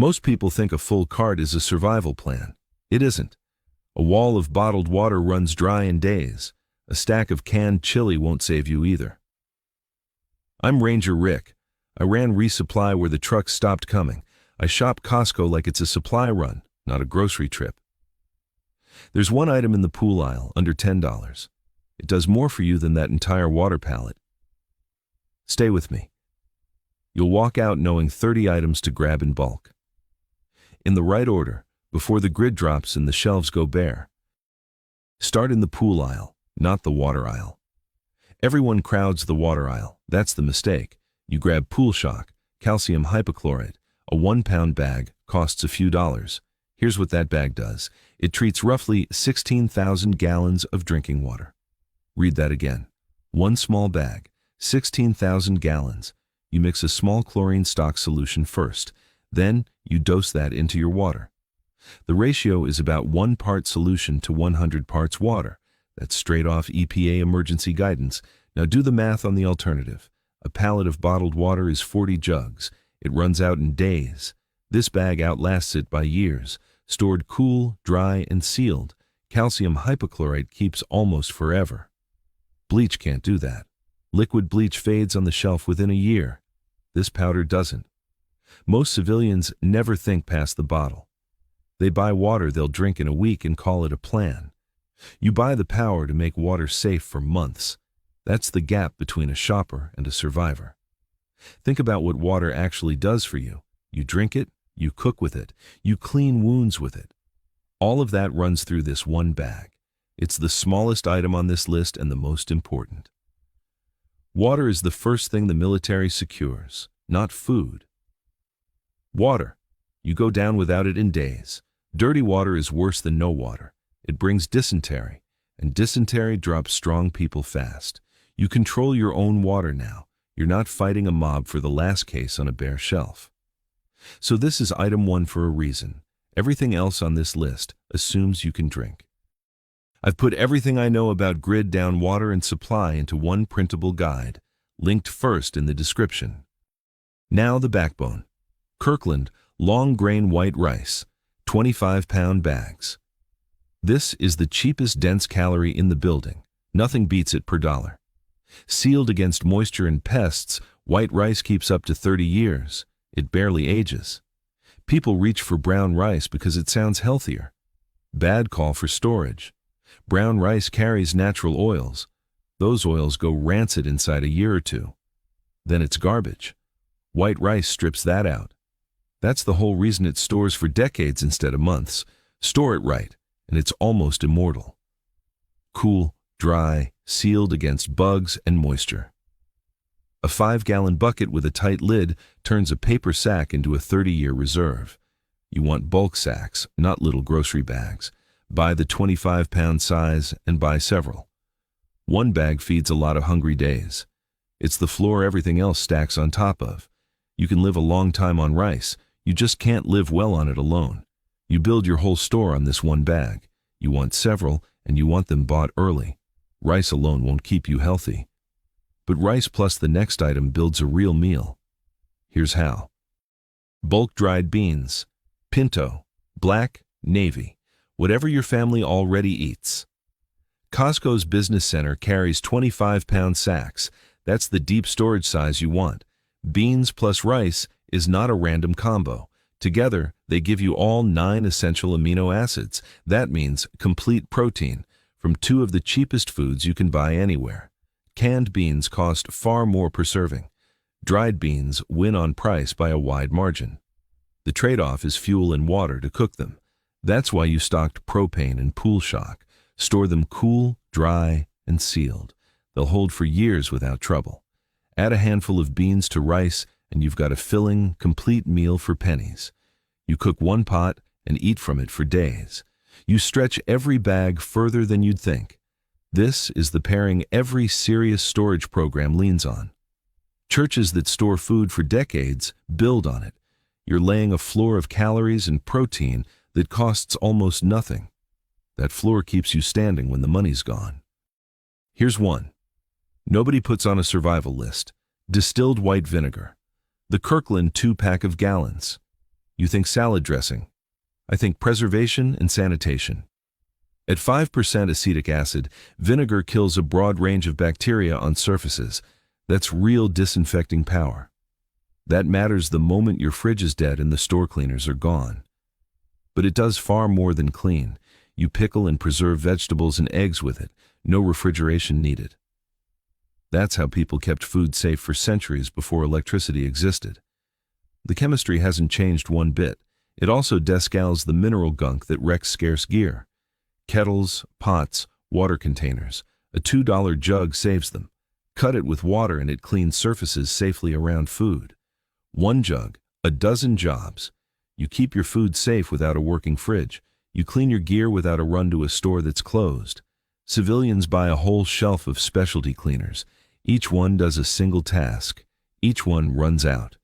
Most people think a full cart is a survival plan. It isn't. A wall of bottled water runs dry in days. A stack of canned chili won't save you either. I'm Ranger Rick. I ran resupply where the trucks stopped coming. I shop Costco like it's a supply run, not a grocery trip. There's one item in the pool aisle, under $10. It does more for you than that entire water pallet. Stay with me. You'll walk out knowing 30 items to grab in bulk. In the right order, before the grid drops and the shelves go bare. Start in the pool aisle, not the water aisle. Everyone crowds the water aisle. That's the mistake. You grab Pool Shock, calcium hypochlorite. A 1-pound bag costs a few dollars. Here's what that bag does. It treats roughly 16,000 gallons of drinking water. Read that again. One small bag, 16,000 gallons. You mix a small chlorine stock solution first. Then you dose that into your water. The ratio is about 1 part solution to 100 parts water. That's straight off EPA emergency guidance. Now do the math on the alternative. A pallet of bottled water is 40 jugs. It runs out in days. This bag outlasts it by years. Stored cool, dry, and sealed. Calcium hypochlorite keeps almost forever. Bleach can't do that. Liquid bleach fades on the shelf within a year. This powder doesn't. Most civilians never think past the bottle. They buy water they'll drink in a week and call it a plan. You buy the power to make water safe for months. That's the gap between a shopper and a survivor. Think about what water actually does for you. You drink it, you cook with it, you clean wounds with it. All of that runs through this one bag. It's the smallest item on this list and the most important. Water is the first thing the military secures, not food. Water. You go down without it in days. Dirty water is worse than no water. It brings dysentery, and dysentery drops strong people fast. You control your own water now. You're not fighting a mob for the last case on a bare shelf. So this is item 1 for a reason. Everything else on this list assumes you can drink. I've put everything I know about grid down water and supply into one printable guide, linked first in the description. Now the backbone. Kirkland long grain white rice, 25-pound bags. This is the cheapest dense calorie in the building. Nothing beats it per dollar. Sealed against moisture and pests, white rice keeps up to 30 years. It barely ages. People reach for brown rice because it sounds healthier. Bad call for storage. Brown rice carries natural oils. Those oils go rancid inside a year or two. Then it's garbage. White rice strips that out. That's the whole reason it stores for decades instead of months. Store it right, and it's almost immortal. Cool, dry, sealed against bugs and moisture. A 5-gallon bucket with a tight lid turns a paper sack into a 30-year reserve. You want bulk sacks, not little grocery bags. Buy the 25-pound size and buy several. One bag feeds a lot of hungry days. It's the floor everything else stacks on top of. You can live a long time on rice. You just can't live well on it alone. You build your whole store on this one bag. You want several, and you want them bought early. Rice alone won't keep you healthy. But rice plus the next item builds a real meal. Here's how. Bulk dried beans. Pinto, black, navy, whatever your family already eats. Costco's business center carries 25-pound sacks. That's the deep storage size you want. Beans plus rice is not a random combo. Together, they give you all 9 essential amino acids. That means complete protein from 2 of the cheapest foods you can buy anywhere. Canned beans cost far more per serving. Dried beans win on price by a wide margin. The trade-off is fuel and water to cook them. That's why you stocked propane and Pool Shock. Store them cool, dry, and sealed. They'll hold for years without trouble. Add a handful of beans to rice, and you've got a filling, complete meal for pennies. You cook one pot and eat from it for days. You stretch every bag further than you'd think. This is the pairing every serious storage program leans on. Churches that store food for decades build on it. You're laying a floor of calories and protein that costs almost nothing. That floor keeps you standing when the money's gone. Here's one. Nobody puts on a survival list. Distilled white vinegar. The Kirkland 2-pack of gallons. You think salad dressing. I think preservation and sanitation. At 5% acetic acid, vinegar kills a broad range of bacteria on surfaces. That's real disinfecting power. That matters the moment your fridge is dead and the store cleaners are gone. But it does far more than clean. You pickle and preserve vegetables and eggs with it. No refrigeration needed. That's how people kept food safe for centuries before electricity existed. The chemistry hasn't changed one bit. It also descales the mineral gunk that wrecks scarce gear. Kettles, pots, water containers. A $2 jug saves them. Cut it with water and it cleans surfaces safely around food. One jug, a dozen jobs. You keep your food safe without a working fridge. You clean your gear without a run to a store that's closed. Civilians buy a whole shelf of specialty cleaners. Each one does a single task. Each one runs out.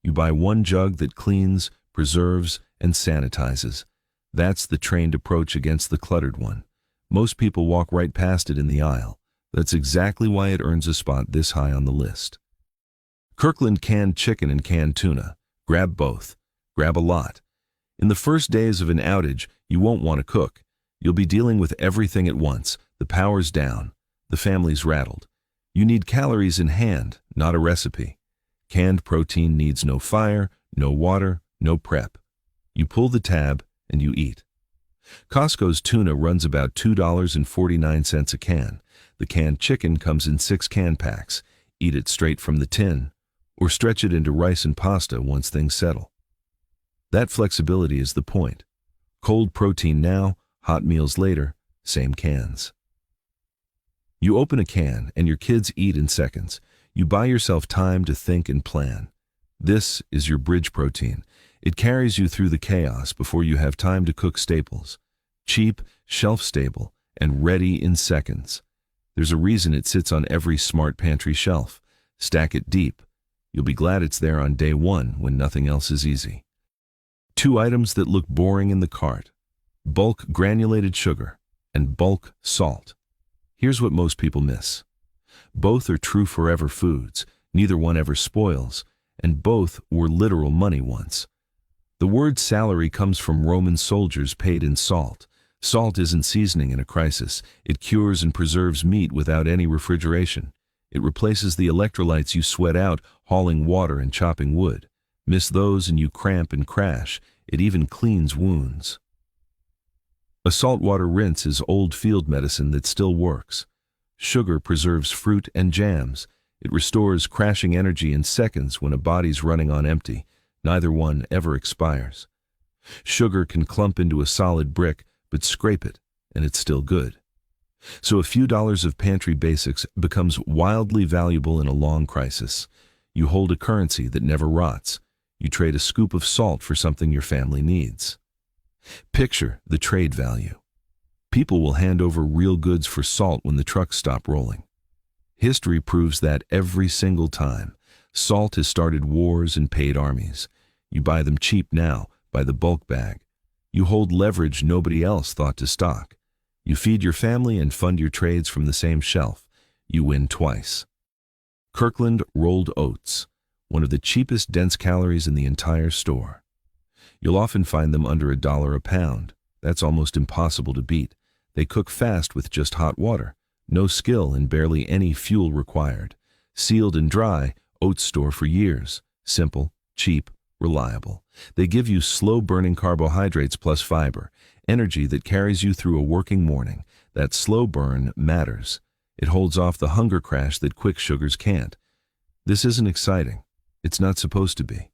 You buy one jug that cleans, preserves, and sanitizes. That's the trained approach against the cluttered one. Most people walk right past it in the aisle. That's exactly why it earns a spot this high on the list. Kirkland canned chicken and canned tuna. Grab both. Grab a lot. In the first days of an outage, you won't want to cook. You'll be dealing with everything at once. The power's down. The family's rattled. You need calories in hand, not a recipe. Canned protein needs no fire, no water, no prep. You pull the tab and you eat. Costco's tuna runs about $2.49 a can. The canned chicken comes in 6 can packs. Eat it straight from the tin, or stretch it into rice and pasta once things settle. That flexibility is the point. Cold protein now, hot meals later, same cans. You open a can and your kids eat in seconds. You buy yourself time to think and plan. This is your bridge protein. It carries you through the chaos before you have time to cook staples. Cheap, shelf-stable, and ready in seconds. There's a reason it sits on every smart pantry shelf. Stack it deep. You'll be glad it's there on day one when nothing else is easy. 2 items that look boring in the cart: bulk granulated sugar and bulk salt. Here's what most people miss. Both are true forever foods. Neither one ever spoils, and both were literal money once. The word salary comes from Roman soldiers paid in salt. Salt isn't seasoning in a crisis. It cures and preserves meat without any refrigeration. It replaces the electrolytes you sweat out hauling water and chopping wood. Miss those and you cramp and crash. It even cleans wounds. A saltwater rinse is old field medicine that still works. Sugar preserves fruit and jams. It restores crashing energy in seconds when a body's running on empty. Neither one ever expires. Sugar can clump into a solid brick, but scrape it, and it's still good. So a few dollars of pantry basics becomes wildly valuable in a long crisis. You hold a currency that never rots. You trade a scoop of salt for something your family needs. Picture the trade value. People will hand over real goods for salt when the trucks stop rolling. History proves that every single time. Salt has started wars and paid armies. You buy them cheap now, by the bulk bag. You hold leverage nobody else thought to stock. You feed your family and fund your trades from the same shelf. You win twice. Kirkland rolled oats, one of the cheapest dense calories in the entire store. You'll often find them under $1 a pound. That's almost impossible to beat. They cook fast with just hot water. No skill and barely any fuel required. Sealed and dry, oats store for years. Simple, cheap, reliable. They give you slow-burning carbohydrates plus fiber, energy that carries you through a working morning. That slow burn matters. It holds off the hunger crash that quick sugars can't. This isn't exciting. It's not supposed to be.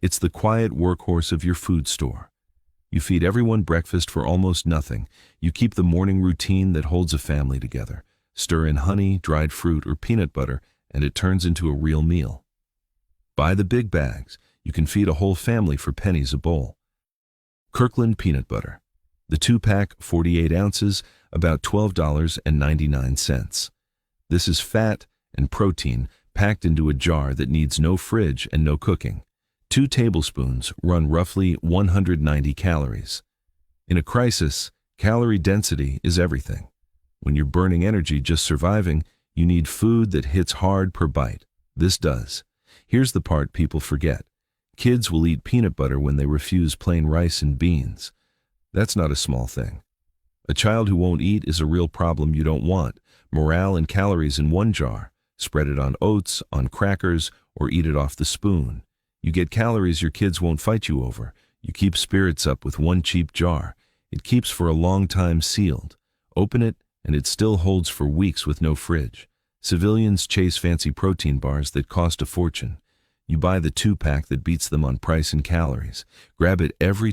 It's the quiet workhorse of your food store. You feed everyone breakfast for almost nothing. You keep the morning routine that holds a family together. Stir in honey, dried fruit, or peanut butter, and it turns into a real meal. Buy the big bags. You can feed a whole family for pennies a bowl. Kirkland peanut butter. The 2-pack, 48 ounces, about $12.99. This is fat and protein packed into a jar that needs no fridge and no cooking. 2 tablespoons run roughly 190 calories. In a crisis, calorie density is everything. When you're burning energy just surviving, you need food that hits hard per bite. This does. Here's the part people forget. Kids will eat peanut butter when they refuse plain rice and beans. That's not a small thing. A child who won't eat is a real problem you don't want. Morale and calories in one jar. Spread it on oats, on crackers, or eat it off the spoon. You get calories your kids won't fight you over. You keep spirits up with one cheap jar. It keeps for a long time sealed. Open it, and it still holds for weeks with no fridge. Civilians chase fancy protein bars that cost a fortune. You buy the 2-pack that beats them on price and calories. Grab it every